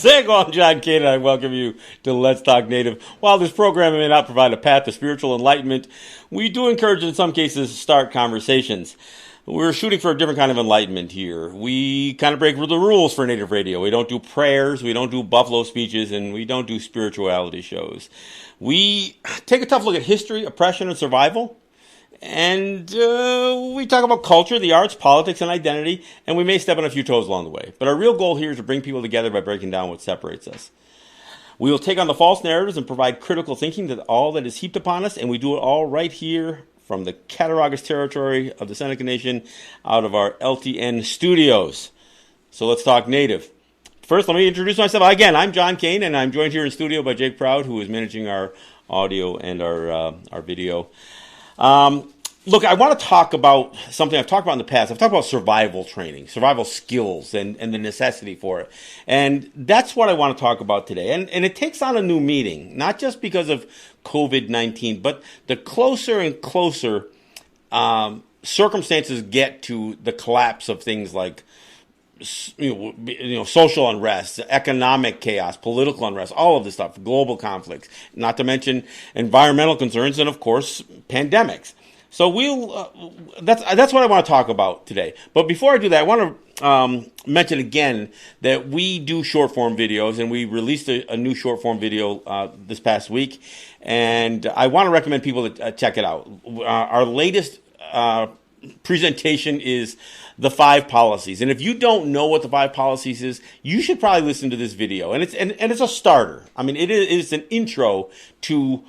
Sego, I'm John Kane, and I welcome you to Let's Talk Native. While this program may not provide a path to spiritual enlightenment, we do encourage, in some cases, start conversations. We're shooting for a different kind of enlightenment here. We kind of break the rules for Native radio. We don't do prayers, we don't do buffalo speeches, and we don't do spirituality shows. We take a tough look at history, oppression, and survival. And we talk about culture, the arts, politics, and identity, and we may step on a few toes along the way. But our real goal here is to bring people together by breaking down what separates us. We will take on the false narratives and provide critical thinking to all that is heaped upon us, and we do it all right here from the Cattaraugus territory of the Seneca Nation out of our LTN studios. So let's talk Native. First, let me introduce myself. Again, I'm John Kane, and I'm joined here in studio by Jake Proud, who is managing our audio and our video. Look, I want to talk about something I've talked about in the past. I've talked about survival training, survival skills, and the necessity for it. And that's what I want to talk about today. And it takes on a new meaning, not just because of COVID-19, but the closer and closer circumstances get to the collapse of things like social unrest, economic chaos, political unrest, all of this stuff, global conflicts, not to mention environmental concerns, and of course, pandemics. So that's what I want to talk about today. But before I do that, I want to mention again that we do short form videos, and we released a new short form video this past week, and I want to recommend people to check it out. Our latest presentation is the 5 policies, and if you don't know what the 5 policies is, you should probably listen to this video. And it's a starter. I mean, it is an intro to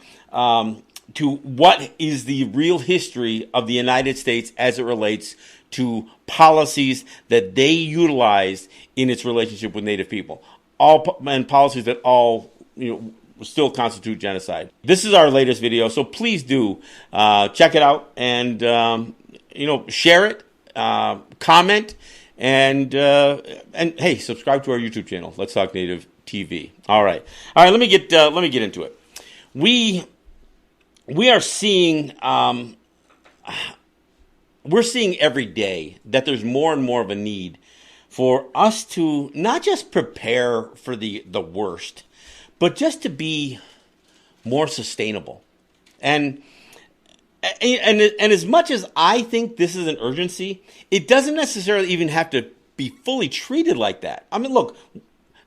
what is the real history of the United States as it relates to policies that they utilized in its relationship with Native people, and policies that all still constitute genocide. This is our latest video, so please do check it out and share it. Comment, and hey, subscribe to our YouTube channel. Let's Talk Native TV. All right. Let me get into it. We are seeing we're seeing every day that there's more and more of a need for us to not just prepare for the worst, but just to be more sustainable. And as much as I think this is an urgency, it doesn't necessarily even have to be fully treated like that. I mean, look,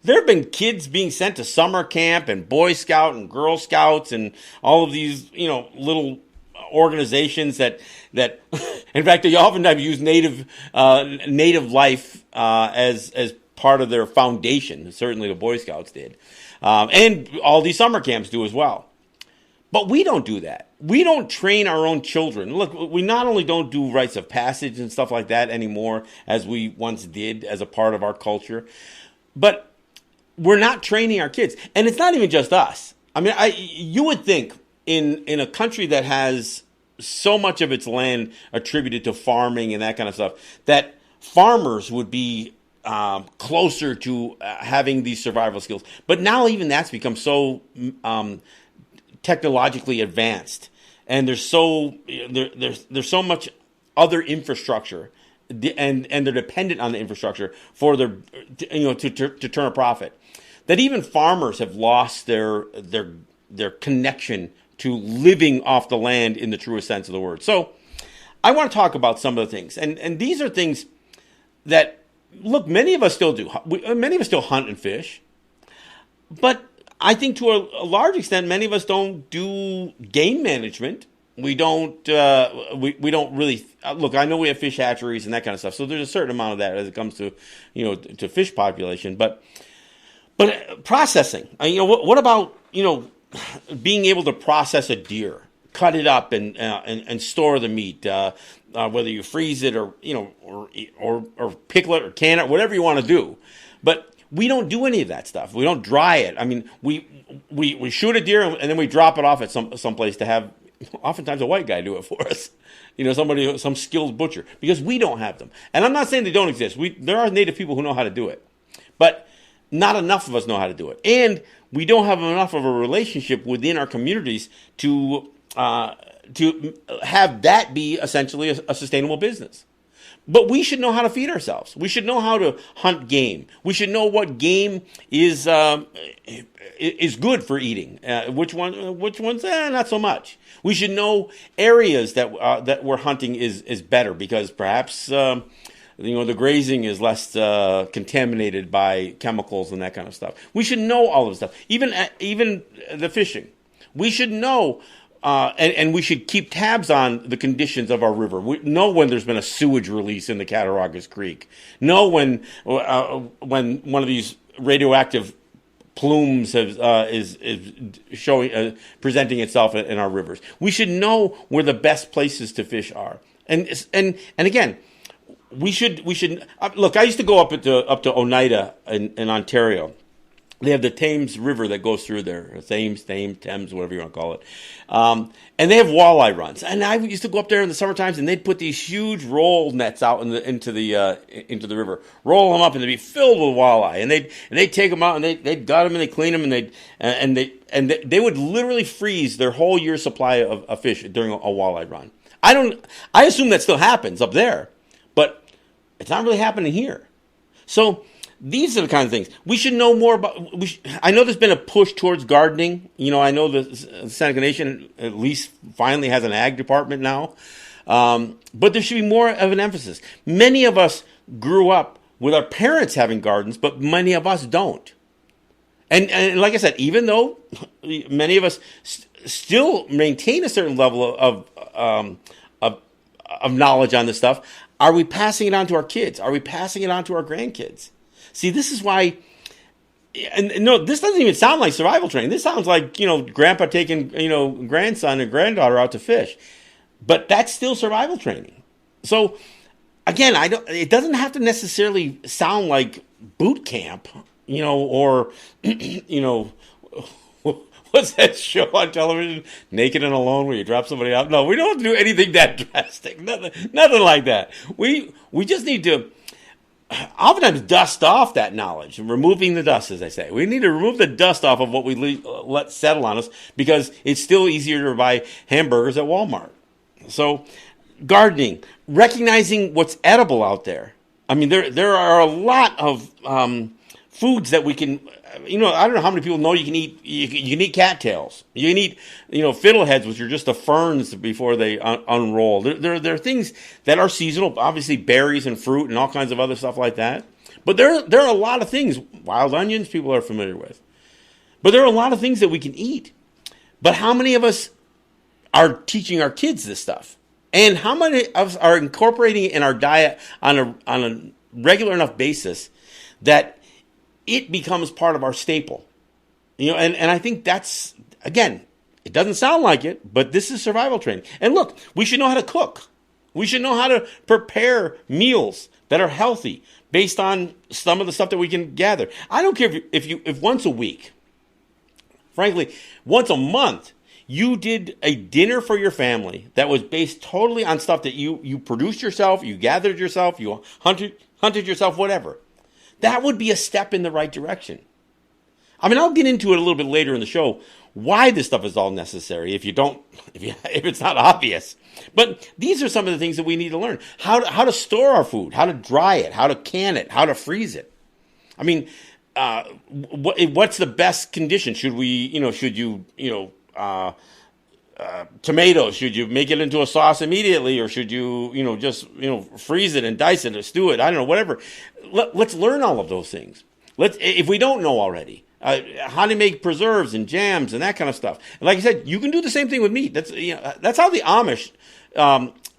there have been kids being sent to summer camp and Boy Scout and Girl Scouts and all of these, little organizations that in fact, they oftentimes use native life as part of their foundation. Certainly the Boy Scouts did. And all these summer camps do as well. But we don't do that. We don't train our own children. Look, we not only don't do rites of passage and stuff like that anymore, as we once did as a part of our culture, but we're not training our kids. And it's not even just us. I mean, you would think in a country that has so much of its land attributed to farming and that kind of stuff, that farmers would be closer to having these survival skills. But now even that's become so technologically advanced, and there's so much other infrastructure, and they're dependent on the infrastructure for their to turn a profit, that even farmers have lost their connection to living off the land in the truest sense of the word. So I want to talk about some of the things, and these are things that, look, many of us still do. Many of us still hunt and fish, but I think to a large extent, many of us don't do game management. We don't. We don't really look. I know we have fish hatcheries and that kind of stuff. So there's a certain amount of that as it comes to to fish population. But processing. What about being able to process a deer, cut it up and store the meat, whether you freeze it or pickle it or can it, whatever you want to do, but we don't do any of that stuff. We don't dry it. I mean, we shoot a deer and then we drop it off at some place to have, oftentimes, a white guy do it for us. Somebody, some skilled butcher, because we don't have them. And I'm not saying they don't exist. There are Native people who know how to do it, but not enough of us know how to do it. And we don't have enough of a relationship within our communities to have that be essentially a sustainable business. But we should know how to feed ourselves. We should know how to hunt game. We should know what game is good for eating. Which ones not so much. We should know areas that we're hunting is better, because perhaps the grazing is less contaminated by chemicals and that kind of stuff. We should know all of this stuff. Even the fishing, we should know. And we should keep tabs on the conditions of our river. We know when there's been a sewage release in the Cattaraugus Creek. Know when one of these radioactive plumes is showing presenting itself in our rivers. We should know where the best places to fish are. And again, we should look. I used to go up to Oneida in Ontario. They have the Thames River that goes through there, Thames, whatever you want to call it. And they have walleye runs. And I used to go up there in the summer times, and they'd put these huge roll nets out into the river, roll them up, and they'd be filled with walleye. And they'd take them out, and they'd gut them, and they'd clean them, and they would literally freeze their whole year's supply of fish during a walleye run. I assume that still happens up there, but it's not really happening here. So these are the kind of things we should know more about. I know there's been a push towards gardening. I know the Seneca Nation at least finally has an ag department now. But there should be more of an emphasis. Many of us grew up with our parents having gardens, but many of us don't. And like I said, even though many of us still maintain a certain level of knowledge on this stuff, are we passing it on to our kids? Are we passing it on to our grandkids? See, this is why, and no, this doesn't even sound like survival training. This sounds like, grandpa taking, grandson and granddaughter out to fish. But that's still survival training. So, again, it doesn't have to necessarily sound like boot camp, or, what's that show on television, Naked and Alone, where you drop somebody out? No, we don't have to do anything that drastic. Nothing like that. We just need to oftentimes dust off that knowledge, removing the dust, as I say. We need to remove the dust off of what we let settle on us, because it's still easier to buy hamburgers at Walmart. So, gardening, recognizing what's edible out there. I mean, there are a lot of foods that we can. I don't know how many people know you can eat. You can eat cattails. You can eat, fiddleheads, which are just the ferns before they unroll. There are things that are seasonal, obviously berries and fruit and all kinds of other stuff like that. But there are a lot of things. Wild onions, people are familiar with. But there are a lot of things that we can eat. But how many of us are teaching our kids this stuff? And how many of us are incorporating it in our diet on a regular enough basis that it becomes part of our staple? And I think that's, again, it doesn't sound like it, but this is survival training. And look, we should know how to cook. We should know how to prepare meals that are healthy based on some of the stuff that we can gather. I don't care if once a week, frankly, once a month, you did a dinner for your family that was based totally on stuff that you produced yourself, you gathered yourself, you hunted yourself, whatever. That would be a step in the right direction. I mean, I'll get into it a little bit later in the show, why this stuff is all necessary if it's not obvious. But these are some of the things that we need to learn. How to store our food, how to dry it, how to can it, how to freeze it. I mean, what's the best condition? Should tomatoes, should you make it into a sauce immediately, or should you, just, freeze it and dice it or stew it? I don't know, whatever. Let's learn all of those things. If we don't know already, how to make preserves and jams and that kind of stuff. And like I said, you can do the same thing with meat. That's how the Amish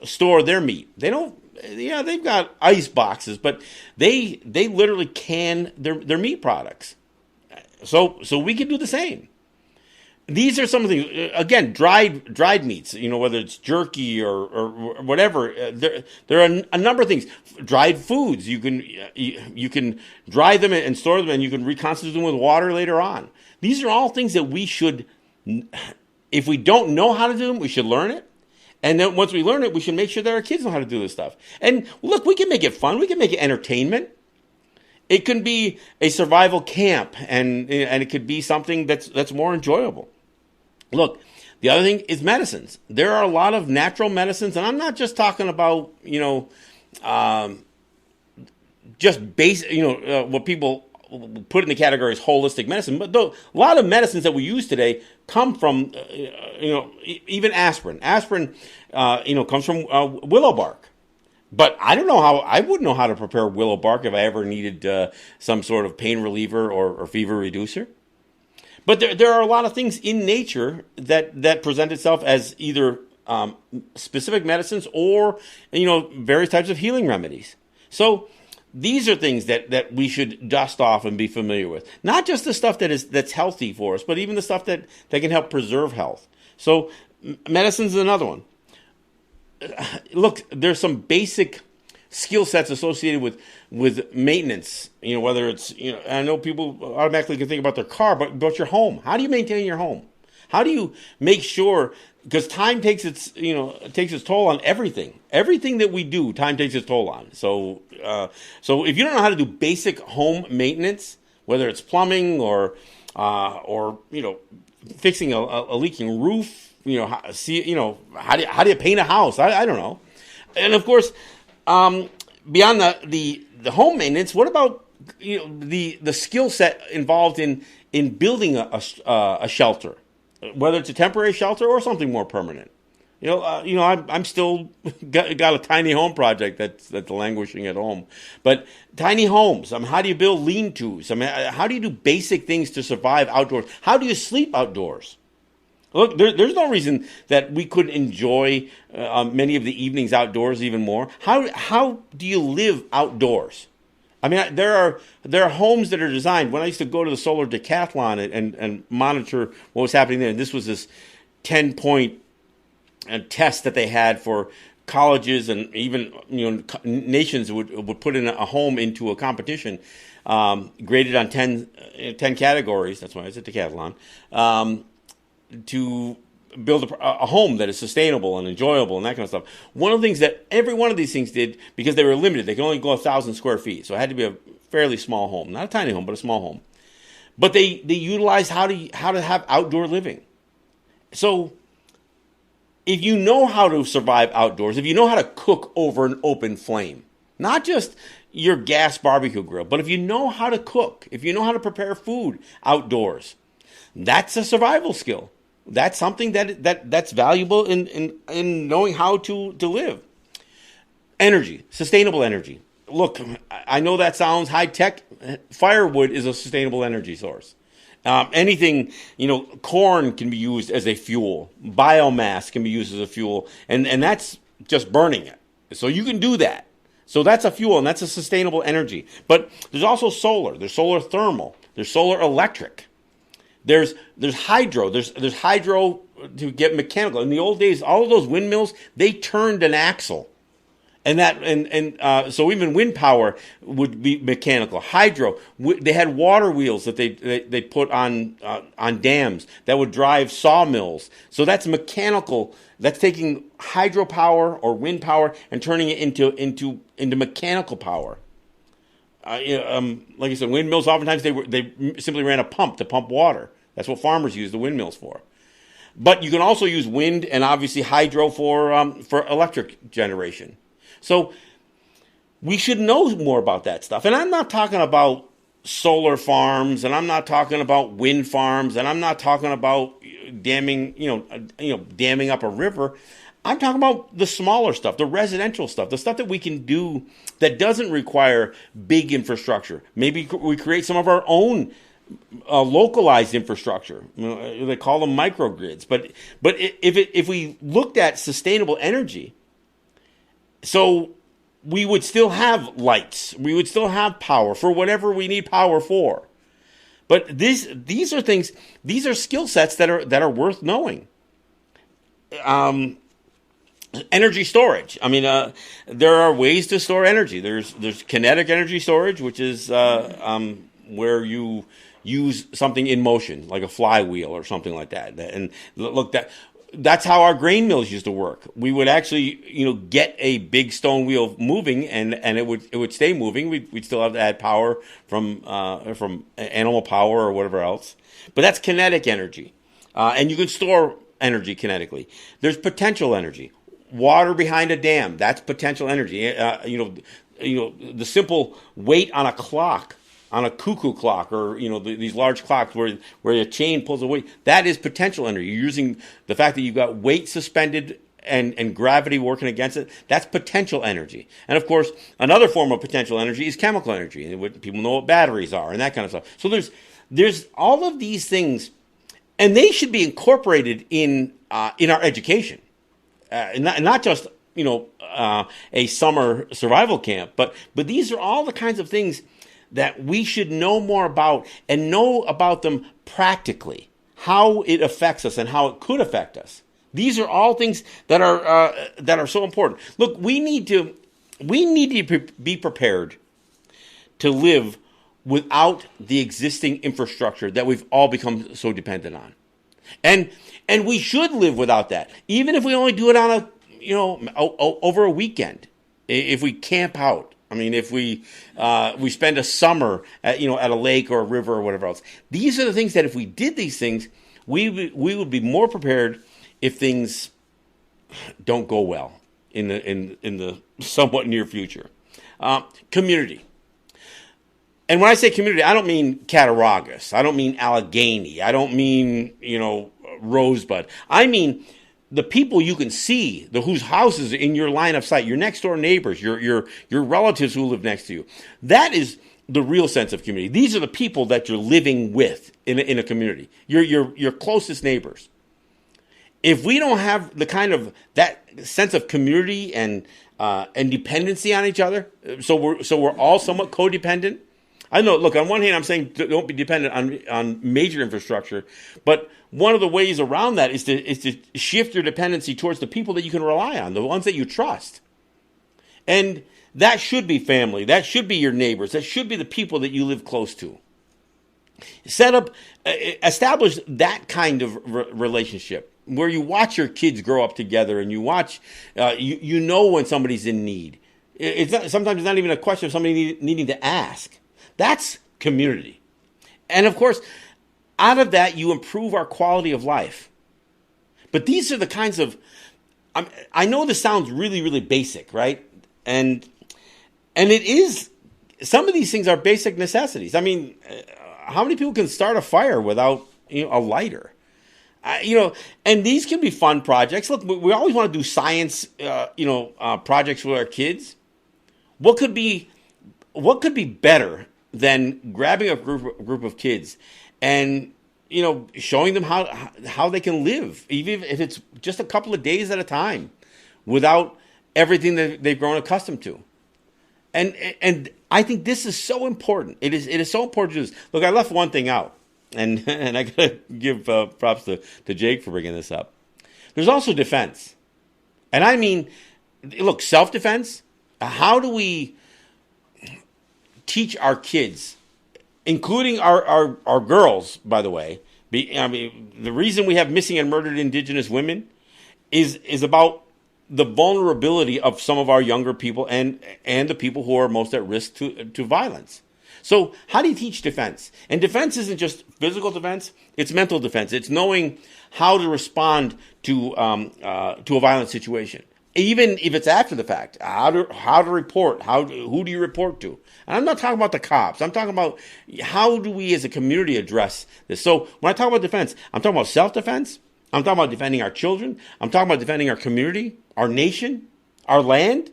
store their meat. They don't. Yeah, they've got ice boxes, but they literally can their meat products. So we can do the same. These are some of the things, again, dried meats, whether it's jerky or whatever. There are a number of things. Dried foods, you can dry them and store them, and you can reconstitute them with water later on. These are all things that we should, if we don't know how to do them, we should learn it. And then once we learn it, we should make sure that our kids know how to do this stuff. And look, we can make it fun. We can make it entertainment. It can be a survival camp, and it could be something that's more enjoyable. Look, the other thing is medicines. There are a lot of natural medicines, and I'm not just talking about, just basic, what people put in the category as holistic medicine. But though a lot of medicines that we use today come from, even aspirin. Aspirin, comes from willow bark. But I wouldn't know how to prepare willow bark if I ever needed some sort of pain reliever or fever reducer. But there are a lot of things in nature that present itself as either specific medicines or, various types of healing remedies. So these are things that we should dust off and be familiar with. Not just the stuff that's healthy for us, but even the stuff that can help preserve health. So medicine's another one. Look, there's some basic skill sets associated with maintenance. Whether it's, I know people automatically can think about their car, but your home. How do you maintain your home? How do you make sure? Because time takes its toll on everything. Everything that we do, time takes its toll on. So if you don't know how to do basic home maintenance, whether it's plumbing or fixing a leaking roof, how do you paint a house? I don't know. And of course, beyond the home maintenance, what about the skill set involved in building a shelter, whether it's a temporary shelter or something more permanent? I'm still got a tiny home project that's languishing at home. But tiny homes, how do you build lean-tos? How do you do basic things to survive outdoors? How do you sleep outdoors? Look, there's no reason that we couldn't enjoy many of the evenings outdoors even more. How do you live outdoors? There are homes that are designed. When I used to go to the solar decathlon and monitor what was happening there, and this was this 10-point test that they had for colleges and even nations would put in a home into a competition, graded on 10 categories. That's why it's a decathlon. To build a home that is sustainable and enjoyable and that kind of stuff. One of the things that every one of these things did, because they were limited, they could only go 1,000 square feet. So it had to be a fairly small home. Not a tiny home, but a small home. But they utilized how to have outdoor living. So if you know how to survive outdoors, if you know how to cook over an open flame, not just your gas barbecue grill, but if you know how to cook, if you know how to prepare food outdoors, that's a survival skill. That's something that's valuable in knowing how to live. Energy, sustainable energy. Look, I know that sounds high tech. Firewood is a sustainable energy source. Anything, corn can be used as a fuel. Biomass can be used as a fuel, and that's just burning it. So you can do that. So that's a fuel, and that's a sustainable energy. But there's also solar. There's solar thermal. There's solar electric. There's hydro. There's hydro to get mechanical. In the old days, all of those windmills, they turned an axle. So even wind power would be mechanical. Hydro, they had water wheels that they put on dams that would drive sawmills. So that's mechanical. That's taking hydropower or wind power and turning it into mechanical power. Like I said, windmills oftentimes they simply ran a pump to pump water. That's what farmers use the windmills for. But you can also use wind and obviously hydro for electric generation. So we should know more about that stuff. And I'm not talking about solar farms, and I'm not talking about wind farms, and I'm not talking about damming up a river. I'm talking about the smaller stuff, the residential stuff, the stuff that we can do that doesn't require big infrastructure. Maybe we create some of our own localized infrastructure. They call them microgrids. But if we looked at sustainable energy, so we would still have lights, we would still have power for whatever we need power for. But these are things, these are skill sets that are worth knowing. Energy storage. There are ways to store energy. There's kinetic energy storage, which is where you use something in motion, like a flywheel or something like that. And look, that's how our grain mills used to work. We would actually, get a big stone wheel moving, and it would stay moving. We'd still have to add power from animal power or whatever else. But that's kinetic energy, and you can store energy kinetically. There's potential energy. water behind a dam, that's potential energy. The simple weight on a clock, on a cuckoo clock, or these large clocks where a chain pulls a weight, that is potential energy. You're using the fact that you've got weight suspended and gravity working against it. That's potential energy. And of course, another form of potential energy is chemical energy. People know what batteries are and that kind of stuff. So there's all of these things, and they should be incorporated in our education, not just a summer survival camp, but these are all the kinds of things that we should know more about, and know about them practically, how it affects us and how it could affect us. These are all things that are so important. Look, we need to be prepared to live without the existing infrastructure that we've all become so dependent on, and we should live without that, even if we only do it on over a weekend. If we camp out, I mean, if we spend a summer at a lake or a river or whatever else. These are the things that if we did these things, we would be more prepared if things don't go well in the somewhat near future. Community. And when I say community, I don't mean Cattaraugus. I don't mean Allegheny. I don't mean, Rosebud. I mean the people you can see, whose houses in your line of sight, your next door neighbors, your relatives who live next to you. That is the real sense of community. These are the people that you're living with in a community. Your closest neighbors. If we don't have the kind of that sense of community and dependency on each other, so we're all somewhat codependent. I know. Look, on one hand, I'm saying don't be dependent on major infrastructure, but one of the ways around that is to shift your dependency towards the people that you can rely on, the ones that you trust, and that should be family. That should be your neighbors. That should be the people that you live close to. Establish that kind of relationship where you watch your kids grow up together, and you watch, you know when somebody's in need. Sometimes it's not even a question of somebody needing to ask. That's community. And of course, out of that, you improve our quality of life. But these are the kinds of, I know this sounds really, really basic, right? And it is, some of these things are basic necessities. I mean, how many people can start a fire without a lighter? And these can be fun projects. Look, we always want to do science, projects with our kids. What could be better than grabbing a group of kids and showing them how they can live, even if it's just a couple of days at a time, without everything that they've grown accustomed to. And I think this is so important. It is so important to do this. Look, I left one thing out, and I gotta give props to Jake for bringing this up. There's also defense, and I mean, look, self-defense. How do we teach our kids, including our girls, by the way? The reason we have missing and murdered Indigenous women is about the vulnerability of some of our younger people and the people who are most at risk to violence. So how do you teach defense? And defense isn't just physical defense; it's mental defense. It's knowing how to respond to a violent situation, even if it's after the fact. How to report? Who do you report to? And I'm not talking about the cops. I'm talking about how do we as a community address this. So when I talk about defense, I'm talking about self-defense. I'm talking about defending our children. I'm talking about defending our community, our nation, our land.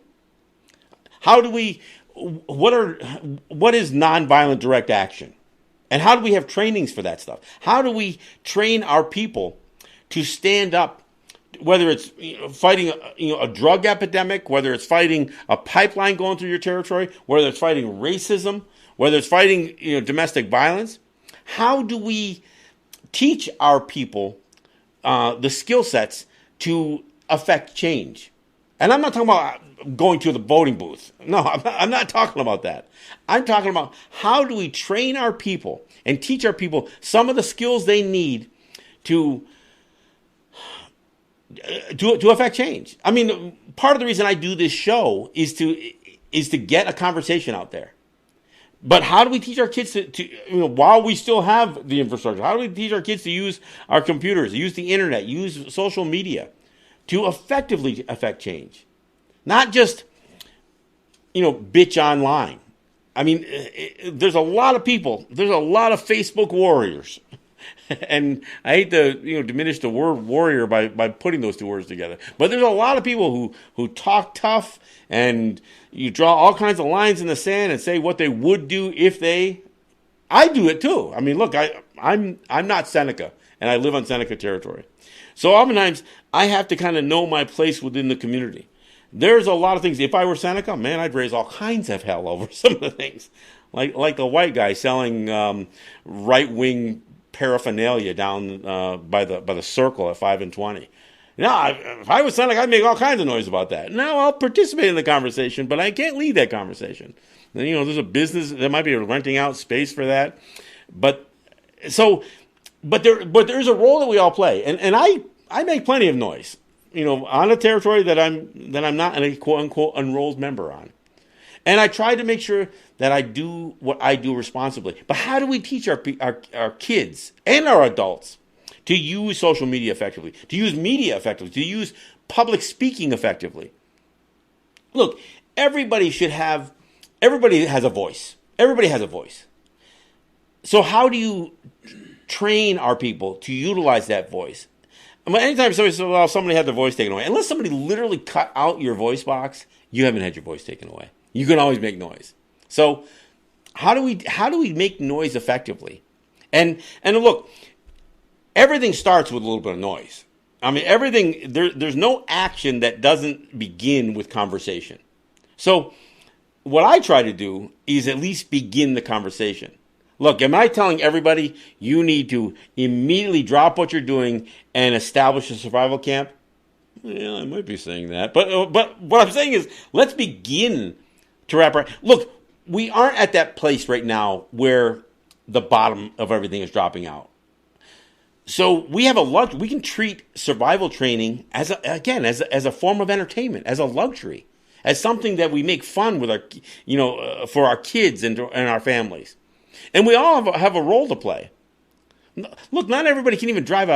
What is nonviolent direct action? And how do we have trainings for that stuff? How do we train our people to stand up, whether it's fighting a drug epidemic, whether it's fighting a pipeline going through your territory, whether it's fighting racism, whether it's fighting domestic violence? How do we teach our people the skill sets to affect change? And I'm not talking about going to the voting booth. No, I'm not talking about that. I'm talking about how do we train our people and teach our people some of the skills they need to affect change. I mean, part of the reason I do this show is to get a conversation out there. But how do we teach our kids to while we still have the infrastructure, how do we teach our kids to use our computers, use the internet, use social media to effectively affect change. Not just, bitch online. I mean, there's a lot of people. There's a lot of Facebook warriors. And I hate to diminish the word warrior by putting those two words together. But there's a lot of people who talk tough, and you draw all kinds of lines in the sand and say what they would do if they. I do it too. I mean, look, I'm not Seneca, and I live on Seneca territory. So oftentimes I have to kind of know my place within the community. There's a lot of things. If I were Seneca, man, I'd raise all kinds of hell over some of the things, like the white guy selling right-wing paraphernalia down by the circle at 5 and 20. Now, if I was Seneca, I'd make all kinds of noise about that. Now I'll participate in the conversation, but I can't lead that conversation. And, there's a business that might be renting out space for that, but there's a role that we all play, and I make plenty of noise, on a territory that I'm not a quote unquote enrolled member on. And I try to make sure that I do what I do responsibly. But how do we teach our kids and our adults to use social media effectively, to use media effectively, to use public speaking effectively? Look, everybody has a voice. Everybody has a voice. So how do you train our people to utilize that voice? I mean, anytime somebody says, well, somebody had their voice taken away, unless somebody literally cut out your voice box, you haven't had your voice taken away. You can always make noise. So how do we make noise effectively? And look, everything starts with a little bit of noise. I mean, there's no action that doesn't begin with conversation. So what I try to do is at least begin the conversation. Look, am I telling everybody you need to immediately drop what you're doing and establish a survival camp? Yeah, I might be saying that. But what I'm saying is, let's begin to wrap around. Look, we aren't at that place right now where the bottom of everything is dropping out. So we have we can treat survival training as a form of entertainment, as a luxury, as something that we make fun with for our kids and our families. And we all have a role to play. Look, not everybody can even drive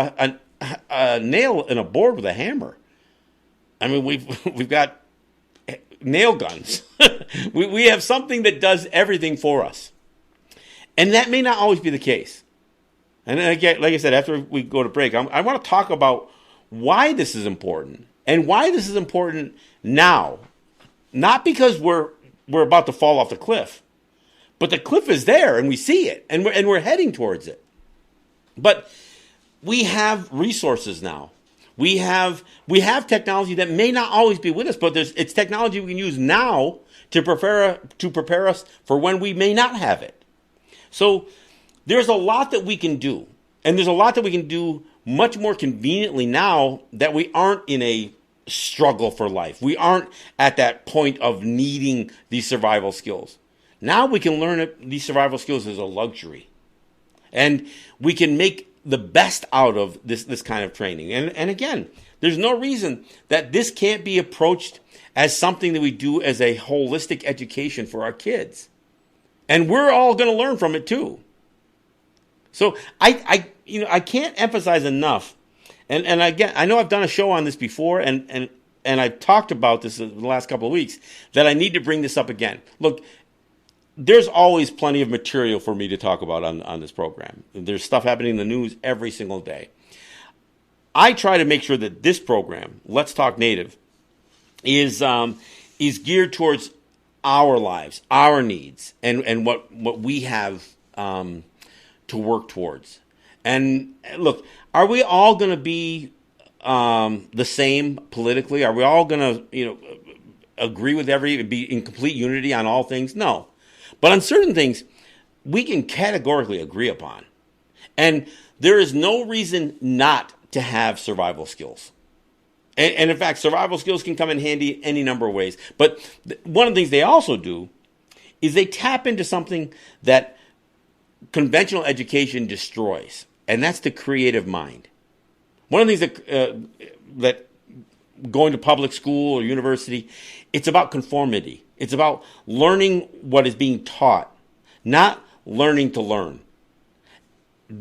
a nail in a board with a hammer. I mean, we've got nail guns. we have something that does everything for us. And that may not always be the case. And again, like I said, after we go to break, I want to talk about why this is important. And why this is important now. Not because we're about to fall off the cliff. But the cliff is there, and we see it, and we're heading towards it. But we have resources now. We have technology that may not always be with us, but it's technology we can use now to prepare us for when we may not have it. So there's a lot that we can do, and there's a lot that we can do much more conveniently now that we aren't in a struggle for life. We aren't at that point of needing these survival skills. Now we can learn these survival skills as a luxury. And we can make the best out of this kind of training. And again, there's no reason that this can't be approached as something that we do as a holistic education for our kids. And we're all going to learn from it too. So I can't emphasize enough. And again, I know I've done a show on this before, and I've talked about this in the last couple of weeks, that I need to bring this up again. Look, there's always plenty of material for me to talk about on this program. There's stuff happening in the news every single day. I try to make sure that this program, Let's Talk Native, is geared towards our lives, our needs, and what we have to work towards. And look, are we all going to be the same politically? Are we all going to agree with be in complete unity on all things? No. But on certain things, we can categorically agree upon. And there is no reason not to have survival skills. And in fact, survival skills can come in handy any number of ways. But one of the things they also do is they tap into something that conventional education destroys. And that's the creative mind. One of the things that going to public school or university, it's about conformity. It's about learning what is being taught, not learning to learn.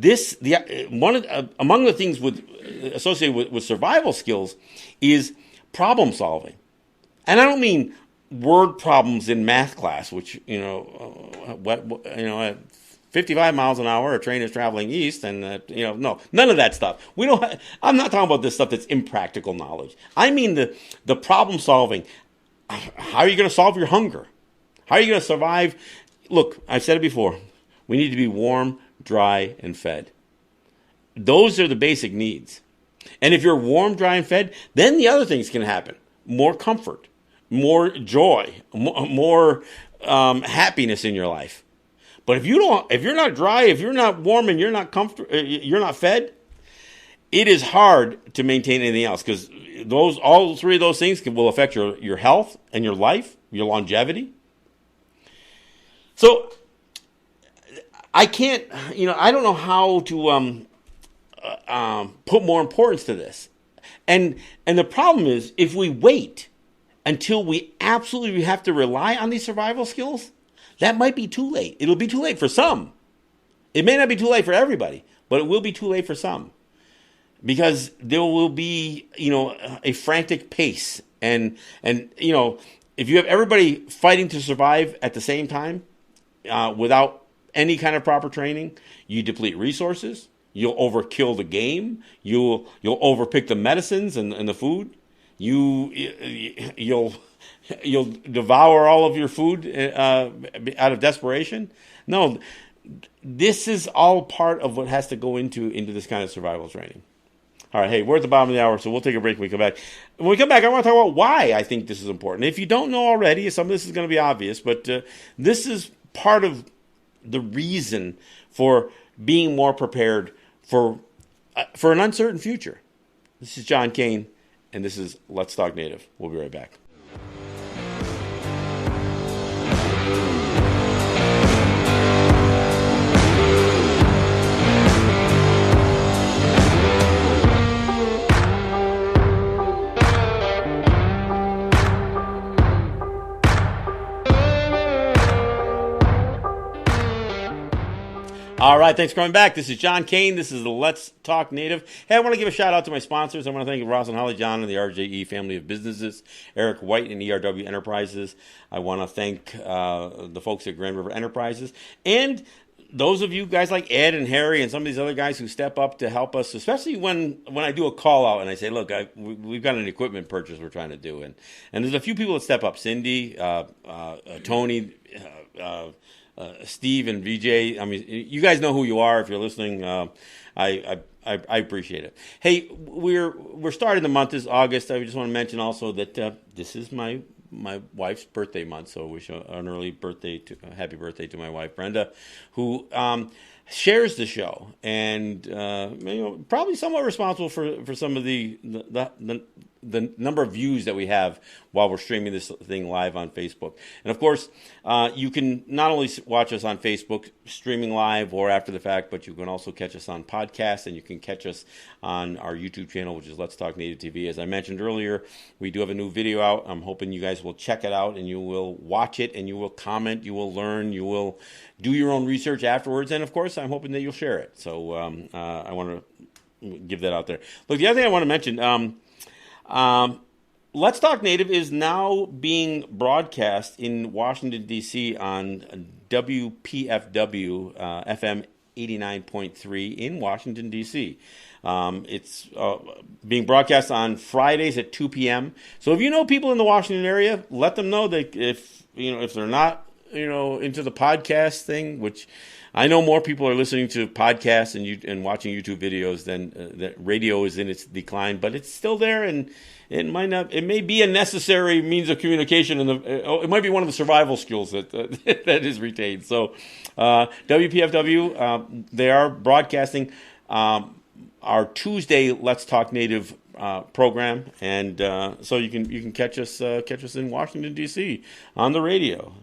among the things associated with survival skills is problem solving, and I don't mean word problems in math class, which at 55 miles an hour, a train is traveling east, and no, none of that stuff. I'm not talking about this stuff that's impractical knowledge. I mean the problem solving. How are you going to solve your hunger? How are you going to survive? Look, I've said it before. We need to be warm, dry, and fed. Those are the basic needs. And if you're warm, dry, and fed, then the other things can happen. More comfort, more joy, more happiness in your life. But if you're not dry, if you're not warm, and you're not you're not fed, it is hard to maintain anything else, because all three of those things will affect your health and your life, your longevity. So I can't, I don't know how to put more importance to this. And the problem is, if we wait until we absolutely have to rely on these survival skills, that might be too late. It'll be too late for some. It may not be too late for everybody, but it will be too late for some. Because there will be, a frantic pace. And if you have everybody fighting to survive at the same time, without any kind of proper training, you deplete resources. You'll overkill the game. You'll overpick the medicines and the food. You'll devour all of your food out of desperation. No, this is all part of what has to go into this kind of survival training. All right, hey, we're at the bottom of the hour, so we'll take a break when we come back. When we come back, I want to talk about why I think this is important. If you don't know already, some of this is going to be obvious, but this is part of the reason for being more prepared for an uncertain future. This is John Kane, and this is Let's Talk Native. We'll be right back. All right, thanks for coming back. This is John Kane. This is the Let's Talk Native. Hey, I want to give a shout out to my sponsors. I want to thank Ross and Holly John and the RJE family of businesses, Eric White and ERW Enterprises. I want to thank the folks at Grand River Enterprises, and those of you guys like Ed and Harry and some of these other guys who step up to help us, especially when I do a call out and I say, look, we've got an equipment purchase we're trying to do. And there's a few people that step up, Cindy, Tony, Steve and VJ. I mean, you guys know who you are if you're listening. I appreciate it. Hey, we're starting the month. This is August. I just want to mention also that this is my wife's birthday month, so wish an happy birthday to my wife Brenda, who shares the show and probably somewhat responsible for some of the number of views that we have while we're streaming this thing live on Facebook. And of course, you can not only watch us on Facebook streaming live or after the fact, but you can also catch us on podcasts, and you can catch us on our YouTube channel, which is Let's Talk Native TV. As I mentioned earlier, we do have a new video out. I'm hoping you guys will check it out and you will watch it and you will comment, you will learn, you will do your own research afterwards. And of course, I'm hoping that you'll share it. So I want to give that out there. Look, the other thing I want to mention, Let's Talk Native is now being broadcast in Washington, D.C. on WPFW FM 89.3 in Washington, D.C. It's being broadcast on Fridays at 2 p.m. So if you know people in the Washington area, let them know that if they're not into the podcast thing, which I know more people are listening to podcasts and watching YouTube videos than that radio is in its decline, but it's still there, and it may be a necessary means of communication, and it might be one of the survival skills that that is retained. So WPFW, they are broadcasting our Tuesday Let's Talk Native program, and so you can catch us in Washington, D.C. on the radio.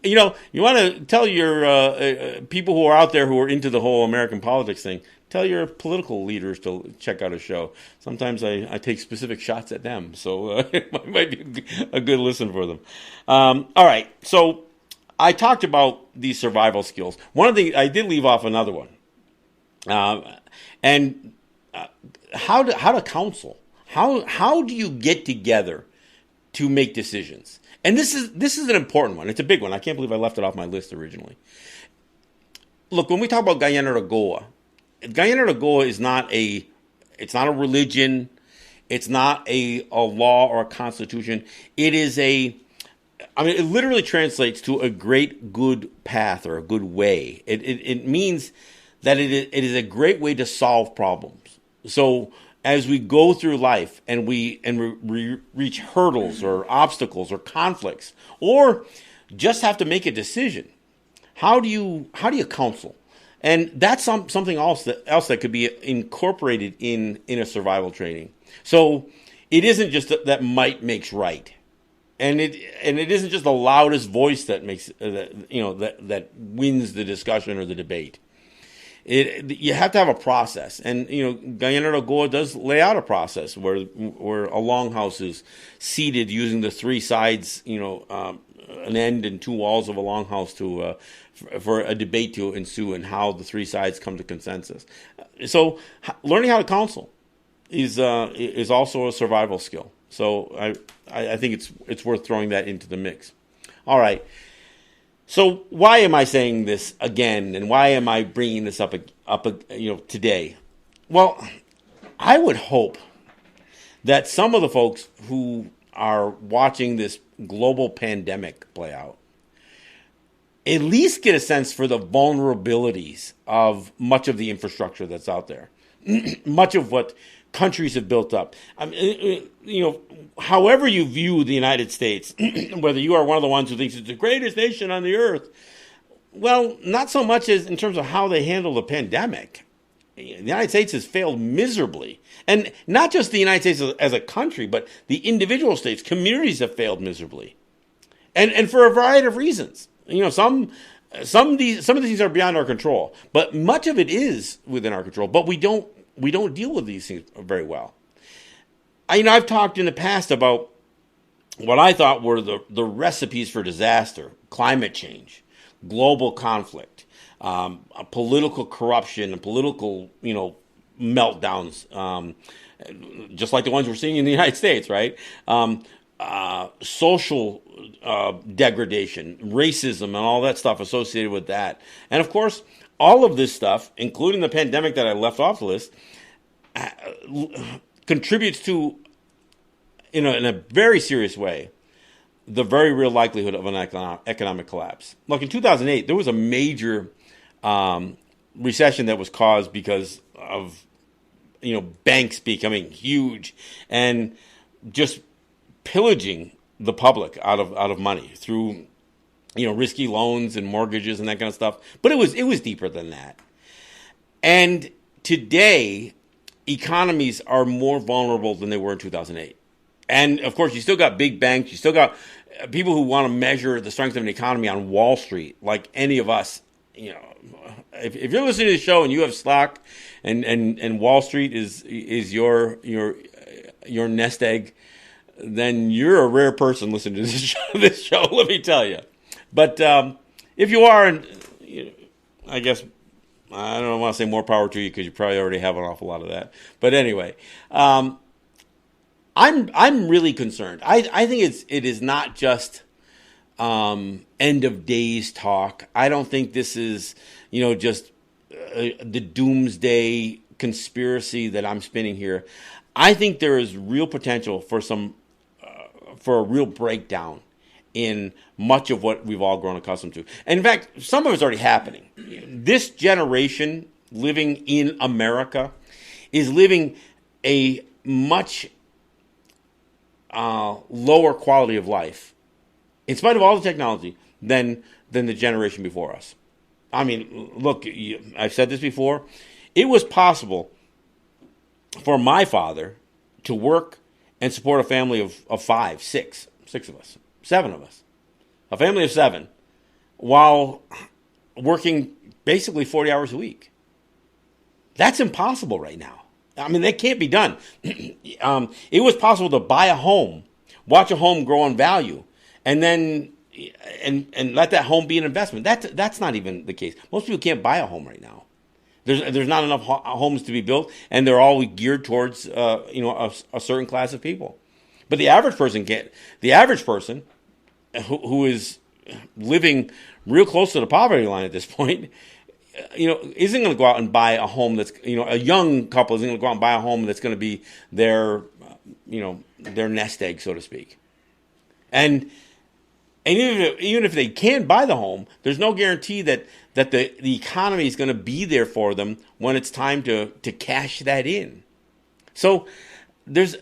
You want to tell your people who are out there who are into the whole American politics thing, tell your political leaders to check out a show. Sometimes I take specific shots at them, so it might be a good listen for them. All right, so I talked about these survival skills. One of the I did leave off another one. Um, and how to counsel? How do you get together to make decisions? And this is an important one. It's a big one. I can't believe I left it off my list originally. Look, when we talk about Guyana Goa is not a religion. It's not a law or a constitution. It is it literally translates to a great good path or a good way. It means that it is a great way to solve problems. So as we go through life and we reach hurdles or obstacles or conflicts, or just have to make a decision, how do you counsel? And that's something else that could be incorporated in a survival training. So it isn't just that might makes right, and it isn't just the loudest voice that makes that wins the discussion or the debate. You have to have a process, and Guyana Goa does lay out a process where a longhouse is seated using the three sides, an end and two walls of a longhouse for a debate to ensue, and how the three sides come to consensus. So learning how to counsel is also a survival skill. So I think it's worth throwing that into the mix. All right. So why am I saying this again, and why am I bringing this up today? Well, I would hope that some of the folks who are watching this global pandemic play out at least get a sense for the vulnerabilities of much of the infrastructure that's out there, much of what countries have built up. However you view the United States, whether you are one of the ones who thinks it's the greatest nation on the earth, well, not so much as in terms of how they handle the pandemic. The United States has failed miserably. And not just the United States as a country, but the individual states, communities have failed miserably. And for a variety of reasons. Some of these things are beyond our control, but much of it is within our control. But we don't deal with these things very well. I've talked in the past about what I thought were the recipes for disaster: climate change, global conflict, political corruption, and political meltdowns, just like the ones we're seeing in the United States, right? Social degradation, racism, and all that stuff associated with that. And of course, all of this stuff, including the pandemic that I left off the list, contributes to, in a very serious way, the very real likelihood of an economic collapse. Like in 2008, there was a major recession that was caused because of banks becoming huge and just pillaging the public out of money through risky loans and mortgages and that kind of stuff. But it was deeper than that. And today, economies are more vulnerable than they were in 2008. And of course, you still got big banks. You still got people who want to measure the strength of an economy on Wall Street, like any of us. If you're listening to the show and you have stock, and Wall Street is your nest egg, then you're a rare person listening to this show. Let me tell you. But if you are, and I guess I don't want to say more power to you because you probably already have an awful lot of that. But anyway, I'm really concerned. I think it is not just end of days talk. I don't think this is just the doomsday conspiracy that I'm spinning here. I think there is real potential for a real breakdown in much of what we've all grown accustomed to. And in fact, some of it's already happening. This generation living in America is living a much lower quality of life, in spite of all the technology, than the generation before us. I mean, look, I've said this before. It was possible for my father to work and support a family of five, six of us, seven of us, a family of seven, while working basically 40 hours a week. That's impossible right now. I mean, that can't be done. It was possible to buy a home, watch a home grow in value, and then and let that home be an investment. That's not even the case. Most people can't buy a home right now. There's not enough homes to be built, and they're all geared towards a certain class of people. But the average person can't. The average person who is living real close to the poverty line at this point, isn't going to go out and buy a home that's, a young couple isn't going to go out and buy a home that's going to be their, their nest egg, so to speak. And even if they can buy the home, there's no guarantee that the economy is going to be there for them when it's time to cash that in. So there's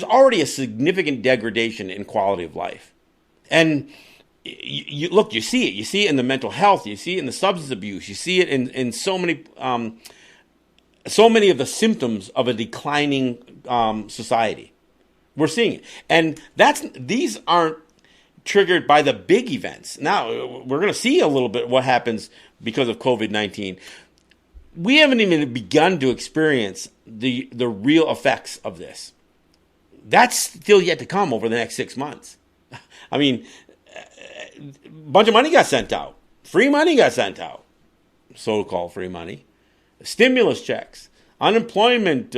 already a significant degradation in quality of life. And you see it. You see it in the mental health. You see it in the substance abuse. You see it in so many of the symptoms of a declining society. We're seeing it, and these aren't triggered by the big events. Now we're going to see a little bit what happens because of COVID-19. We haven't even begun to experience the real effects of this. That's still yet to come over the next 6 months. I mean, a bunch of money got sent out. Free money got sent out. So-called free money. Stimulus checks. Unemployment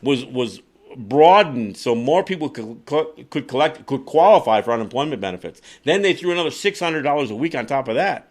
was broadened so more people could qualify for unemployment benefits. Then they threw another $600 a week on top of that.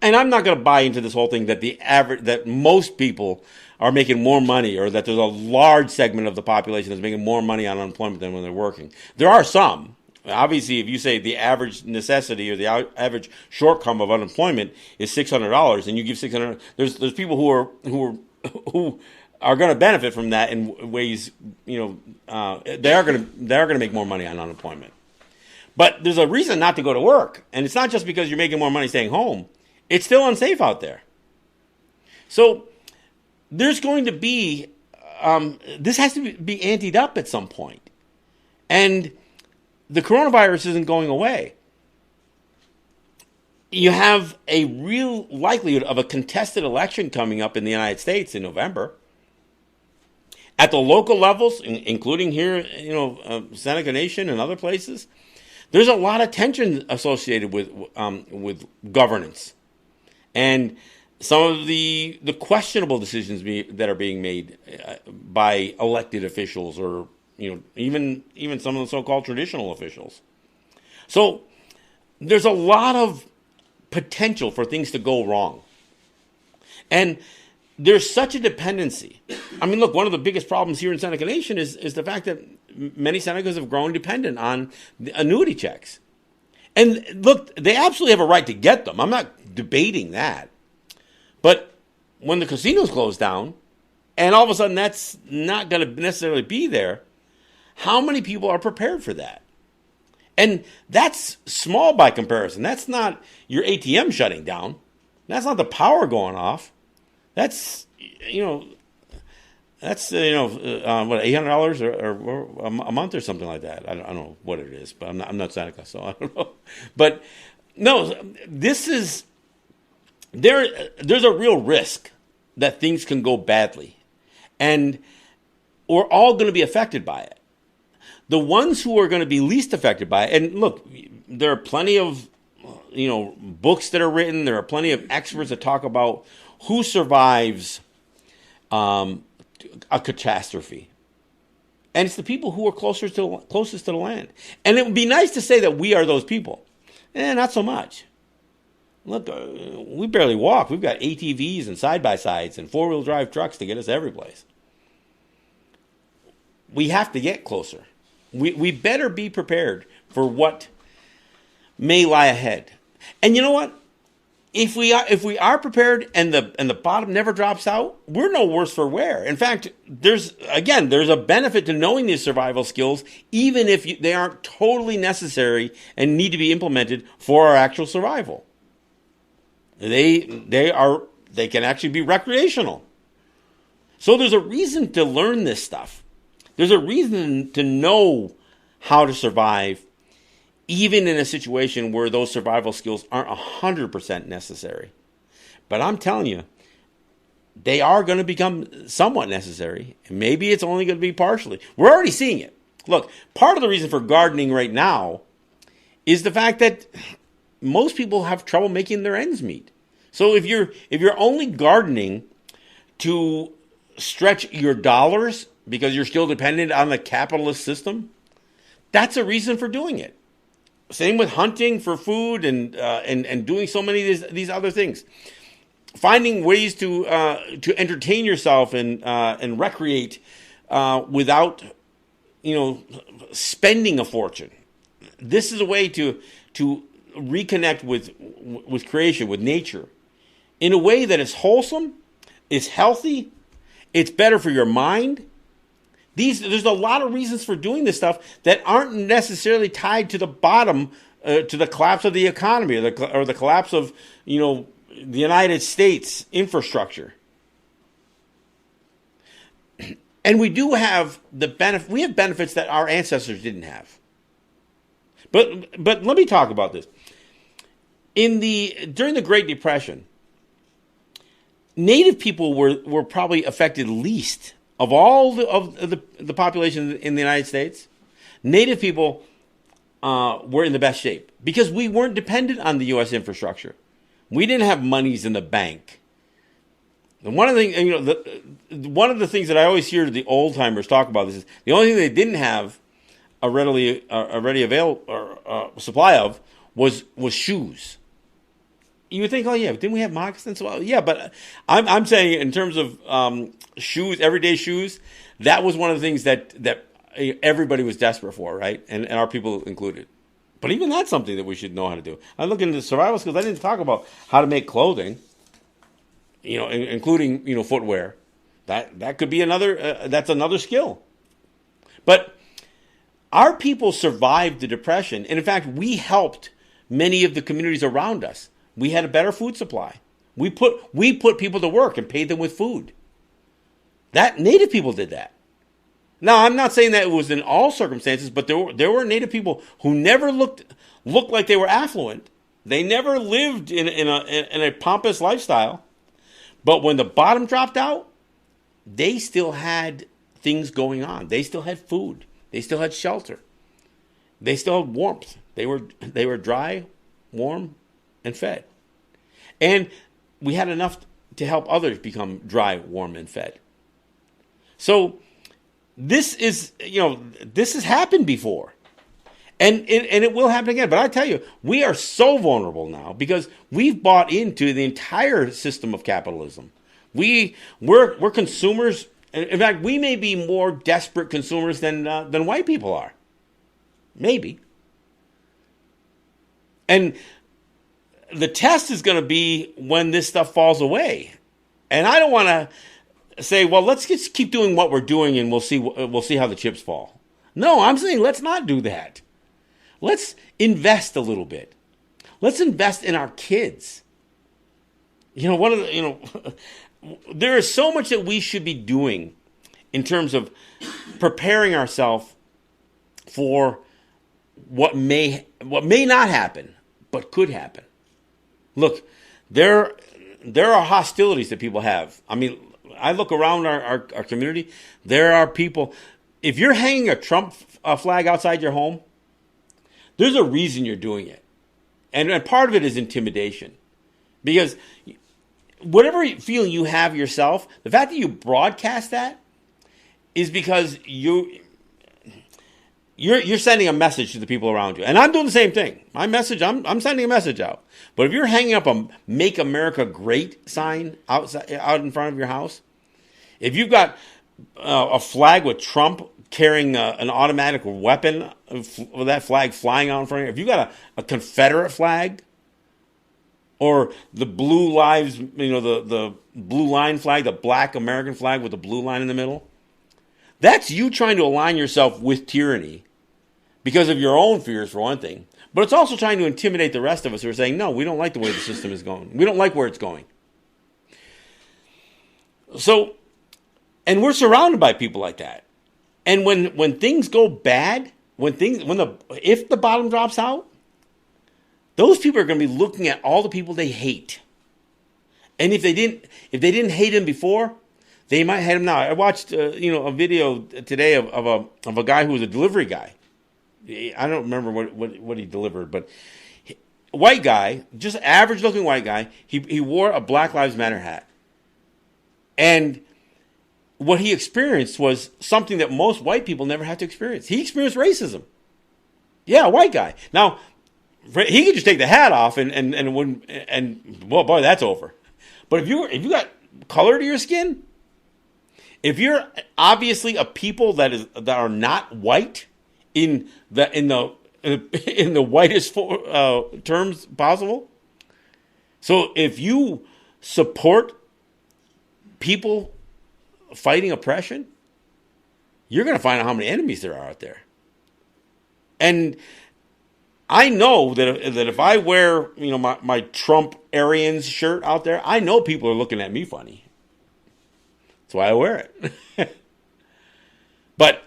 And I'm not going to buy into this whole thing that most people are making more money, or that there's a large segment of the population that's making more money on unemployment than when they're working. There are some. Obviously, if you say the average necessity or the average shortcome of unemployment is $600, and you give $600, there's people who are going to benefit from that in ways. They are going to make more money on unemployment. But there's a reason not to go to work, and it's not just because you're making more money staying home. It's still unsafe out there. So there's going to be this has to be anteed up at some point, and the coronavirus isn't going away. You have a real likelihood of a contested election coming up in the United States in November. At the local levels, including here, Seneca Nation and other places, there's a lot of tension associated with governance, and some of the questionable decisions that are being made by elected officials, or even some of the so-called traditional officials. So there's a lot of potential for things to go wrong. And there's such a dependency. I mean, look, one of the biggest problems here in Seneca Nation is the fact that many Senecas have grown dependent on the annuity checks. And look, they absolutely have a right to get them. I'm not debating that. But when the casinos close down, and all of a sudden that's not going to necessarily be there, how many people are prepared for that? And that's small by comparison. That's not your ATM shutting down. That's not the power going off. That's $800 or a month or something like that. I don't know what it is, but I'm not Seneca, so I don't know. But no, this is there's a real risk that things can go badly, and we're all going to be affected by it. The ones who are going to be least affected by it, and look, there are plenty of books that are written. There are plenty of experts that talk about who survives a catastrophe, and it's the people who are closest to the land. And it would be nice to say that we are those people. Not so much. Look, we barely walk. We've got ATVs and side-by-sides and four-wheel drive trucks to get us every place. We have to get closer. We better be prepared for what may lie ahead. And you know what? If we are prepared and the bottom never drops out, we're no worse for wear. In fact, there's a benefit to knowing these survival skills, even if they aren't totally necessary and need to be implemented for our actual survival. They can actually be recreational. So there's a reason to learn this stuff. There's a reason to know how to survive, even in a situation where those survival skills aren't 100% necessary. But I'm telling you, they are going to become somewhat necessary. And maybe it's only going to be partially. We're already seeing it. Look, part of the reason for gardening right now is the fact that most people have trouble making their ends meet. So if you're only gardening to stretch your dollars because you're still dependent on the capitalist system, that's a reason for doing it. Same with hunting for food and doing so many of these other things. Finding ways to entertain yourself and recreate without spending a fortune. This is a way to reconnect with creation, with nature, in a way that is wholesome, is healthy, it's better for your mind. There's a lot of reasons for doing this stuff that aren't necessarily tied to the bottom, to the collapse of the economy or the collapse of the United States infrastructure. And we do have we have benefits that our ancestors didn't have. But let me talk about this. During the Great Depression, Native people were probably affected least of all the population in the United States. Native people were in the best shape because we weren't dependent on the U.S. infrastructure. We didn't have monies in the bank. And one of the things that I always hear the old timers talk about this is the only thing they didn't have a ready available supply of was shoes. You would think, oh yeah, didn't we have moccasins? Well, yeah, but I'm saying in terms of shoes, everyday shoes, that was one of the things that everybody was desperate for, right? And our people included. But even that's something that we should know how to do. I look into survival skills. I didn't talk about how to make clothing, including footwear. That could be that's another skill. But our people survived the Depression, and in fact, we helped many of the communities around us. We had a better food supply. We put people to work and paid them with food. That Native people did that. Now, I'm not saying that it was in all circumstances, but there were Native people who never looked like they were affluent. They never lived in a pompous lifestyle. But when the bottom dropped out, they still had things going on. They still had food. They still had shelter. They still had warmth. They were dry, warm, and fed. And we had enough to help others become dry, warm, and fed. So this has happened before. And it will happen again. But I tell you, we are so vulnerable now because we've bought into the entire system of capitalism. We're consumers. In fact, we may be more desperate consumers than white people are. Maybe. And the test is going to be when this stuff falls away. And I don't want to say, well, let's just keep doing what we're doing and we'll see how the chips fall. No, I'm saying let's not do that. Let's invest a little bit. Let's invest in our kids. There is so much that we should be doing in terms of preparing ourselves for what may not happen, but could happen. Look, there are hostilities that people have. I mean, I look around our community. There are people. If you're hanging a Trump flag outside your home, there's a reason you're doing it. And part of it is intimidation. Because whatever feeling you have yourself, the fact that you broadcast that is because you're sending a message to the people around you. And I'm doing the same thing. My message, I'm sending a message out. But if you're hanging up a Make America Great sign out in front of your house, if you've got a flag with Trump carrying an automatic weapon with that flag flying out in front of you, if you've got a Confederate flag or the blue lives, the blue line flag, the black American flag with the blue line in the middle, that's you trying to align yourself with tyranny because of your own fears, for one thing. But it's also trying to intimidate the rest of us who are saying, no, we don't like the way the system is going. We don't like where it's going. So, and we're surrounded by people like that. And when things go bad, if the bottom drops out, those people are going to be looking at all the people they hate. And if they didn't hate him before, they might hate him now. I watched a video today of a guy who was a delivery guy. I don't remember what he delivered, but white guy, just average looking white guy. He wore a Black Lives Matter hat. And what he experienced was something that most white people never have to experience. He experienced racism. Yeah, a white guy. Now, he could just take the hat off and well, boy, that's over. But if you got color to your skin, if you're obviously a people that are not white in the whitest terms possible, so if you support people fighting oppression, you're going to find out how many enemies there are out there. And I know that if I wear, my Trump Aryans shirt out there, I know people are looking at me funny. That's why I wear it. But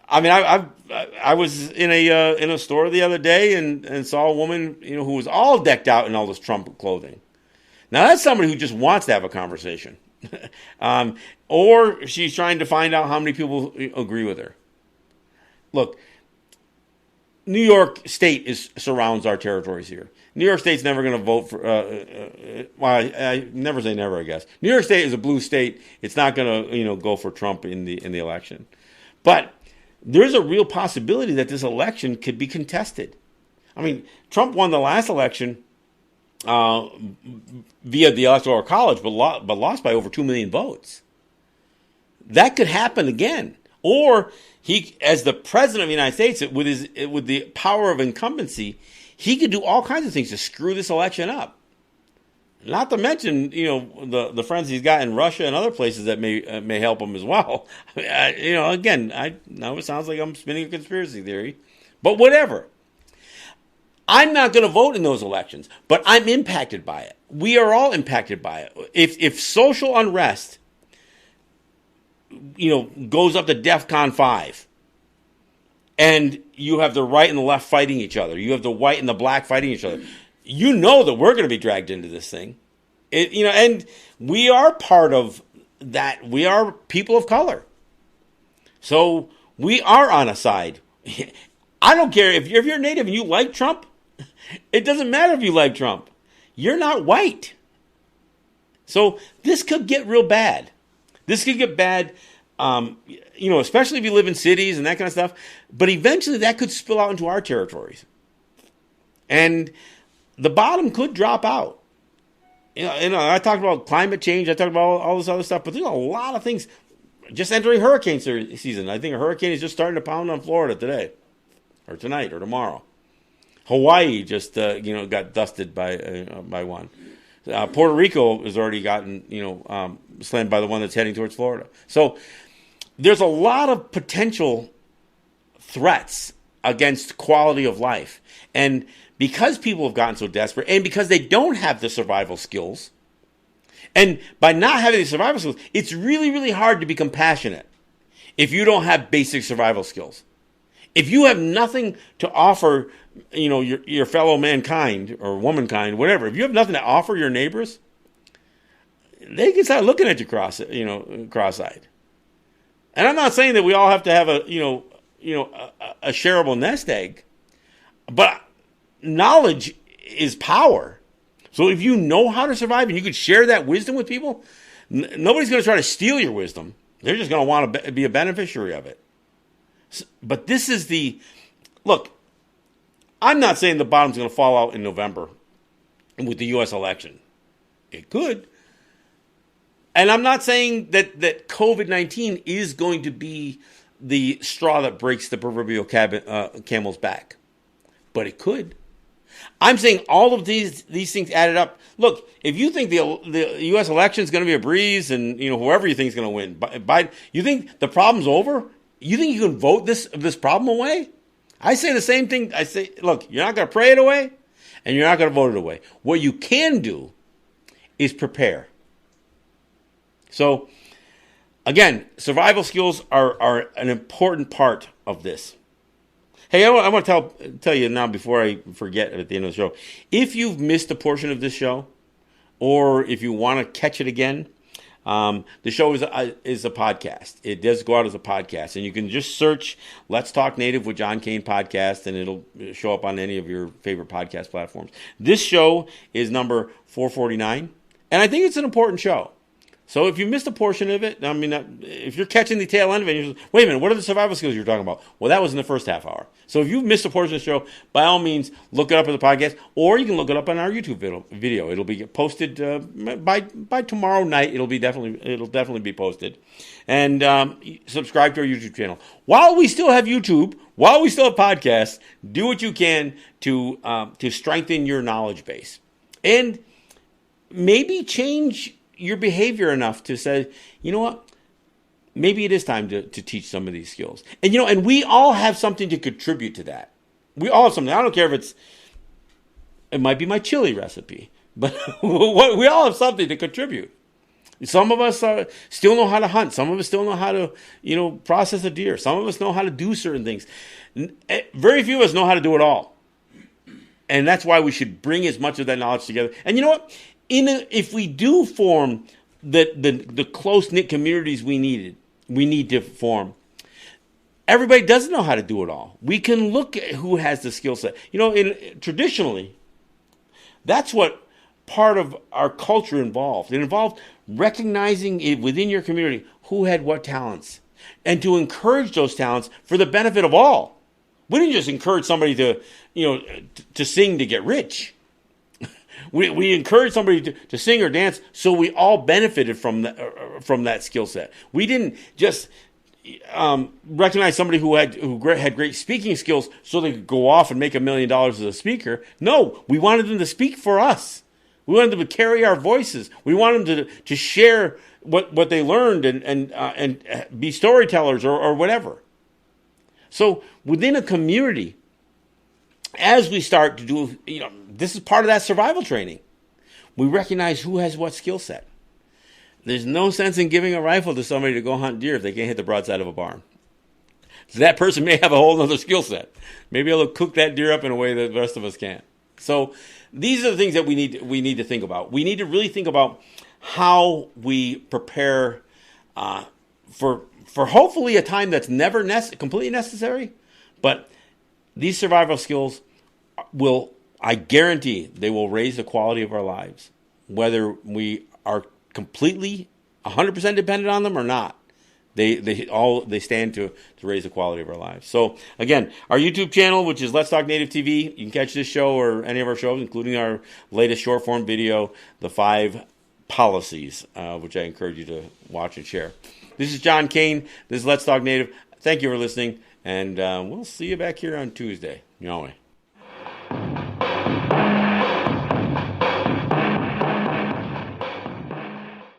I mean, I was in a store the other day and saw a woman, who was all decked out in all this Trump clothing. Now that's somebody who just wants to have a conversation, or she's trying to find out how many people agree with her. Look, New York State surrounds our territories here. New York State's never going to vote for. Well, I never say never, I guess. New York State is a blue state. It's not going to go for Trump in the election, but there's a real possibility that this election could be contested. I mean, Trump won the last election via the Electoral College, but lost by over 2 million votes. That could happen again, or he, as the president of the United States, with the power of incumbency, he could do all kinds of things to screw this election up. Not to mention, the friends he's got in Russia and other places that may help him as well. Again, I know it sounds like I'm spinning a conspiracy theory, but whatever. I'm not going to vote in those elections, but I'm impacted by it. We are all impacted by it. If social unrest, goes up to DEFCON 5, and you have the right and the left fighting each other, you have the white and the black fighting each other, that we're going to be dragged into this thing. And we are part of that. We are people of color. So we are on a side. I don't care if you're native and you like Trump. It doesn't matter if you like Trump. You're not white. So this could get real bad. This could get bad, especially if you live in cities and that kind of stuff. But eventually that could spill out into our territories. And the bottom could drop out. I talked about climate change. I talked about all this other stuff. But there's a lot of things. Just entering hurricane season. I think a hurricane is just starting to pound on Florida today. Or tonight or tomorrow. Hawaii just, got dusted by one. Puerto Rico has already gotten, slammed by the one that's heading towards Florida. So there's a lot of potential threats against quality of life. And because people have gotten so desperate and because they don't have the survival skills, and by not having the survival skills, it's really, really hard to be compassionate if you don't have basic survival skills. If you have nothing to offer, your fellow mankind or womankind, whatever, if you have nothing to offer your neighbors, they can start looking at you cross-eyed. And I'm not saying that we all have to have a shareable nest egg, but knowledge is power. So if you know how to survive and you could share that wisdom with people, nobody's going to try to steal your wisdom. They're just going to want to be a beneficiary of it. But this is look, I'm not saying the bottom's going to fall out in November with the U.S. election. It could. And I'm not saying that COVID-19 is going to be the straw that breaks the proverbial camel's back. But it could. I'm saying all of these things added up. Look, if you think the U.S. election is going to be a breeze and whoever you think is going to win, Biden, you think the problem's over? You think you can vote this problem away? I say the same thing. I say, look, you're not going to pray it away, and you're not going to vote it away. What you can do is prepare. So, again, survival skills are an important part of this. Hey, I want to tell you now before I forget at the end of the show. If you've missed a portion of this show, or if you want to catch it again, The show is a podcast. It does go out as a podcast, and you can just search "Let's Talk Native with John Kane" podcast, and it'll show up on any of your favorite podcast platforms. This show is number 449, and I think it's an important show. So if you missed a portion of it, I mean, if you're catching the tail end of it, and you're just, wait a minute, what are the survival skills you're talking about? Well, that was in the first half hour. So if you've missed a portion of the show, by all means, look it up in the podcast, or you can look it up on our YouTube video. It'll be posted by tomorrow night. It'll definitely be posted, and subscribe to our YouTube channel. While we still have YouTube, while we still have podcasts, do what you can to strengthen your knowledge base, and maybe change your behavior enough to say, you know what, maybe it is time to teach some of these skills. And, and we all have something to contribute to that. We all have something. I don't care if it might be my chili recipe, but we all have something to contribute. Some of us still know how to hunt. Some of us still know how to, process a deer. Some of us know how to do certain things. Very few of us know how to do it all. And that's why we should bring as much of that knowledge together. And you know what? If we do form the close-knit communities we need to form, everybody doesn't know how to do it all. We can look at who has the skill set. Traditionally, that's what part of our culture involved. It involved recognizing it within your community who had what talents, and to encourage those talents for the benefit of all. We didn't just encourage somebody to sing to get rich. We encouraged somebody to sing or dance so we all benefited from that skill set. We didn't just recognize somebody who had great speaking skills so they could go off and make $1 million as a speaker. No, we wanted them to speak for us. We wanted them to carry our voices. We wanted them to share what they learned and be storytellers or whatever. So within a community, as we start to do, this is part of that survival training. We recognize who has what skill set. There's no sense in giving a rifle to somebody to go hunt deer if they can't hit the broadside of a barn. So that person may have a whole other skill set. Maybe they'll cook that deer up in a way that the rest of us can't. So these are the things that we need to think about. We need to really think about how we prepare for hopefully a time that's never completely necessary, but these survival skills I guarantee, they will raise the quality of our lives, whether we are completely 100% dependent on them or not. They stand to raise the quality of our lives. So again, our YouTube channel, which is Let's Talk Native TV, you can catch this show or any of our shows, including our latest short form video, The 5 Policies, which I encourage you to watch and share. This is John Kane. This is Let's Talk Native. Thank you for listening, and we'll see you back here on Tuesday. Yahweh.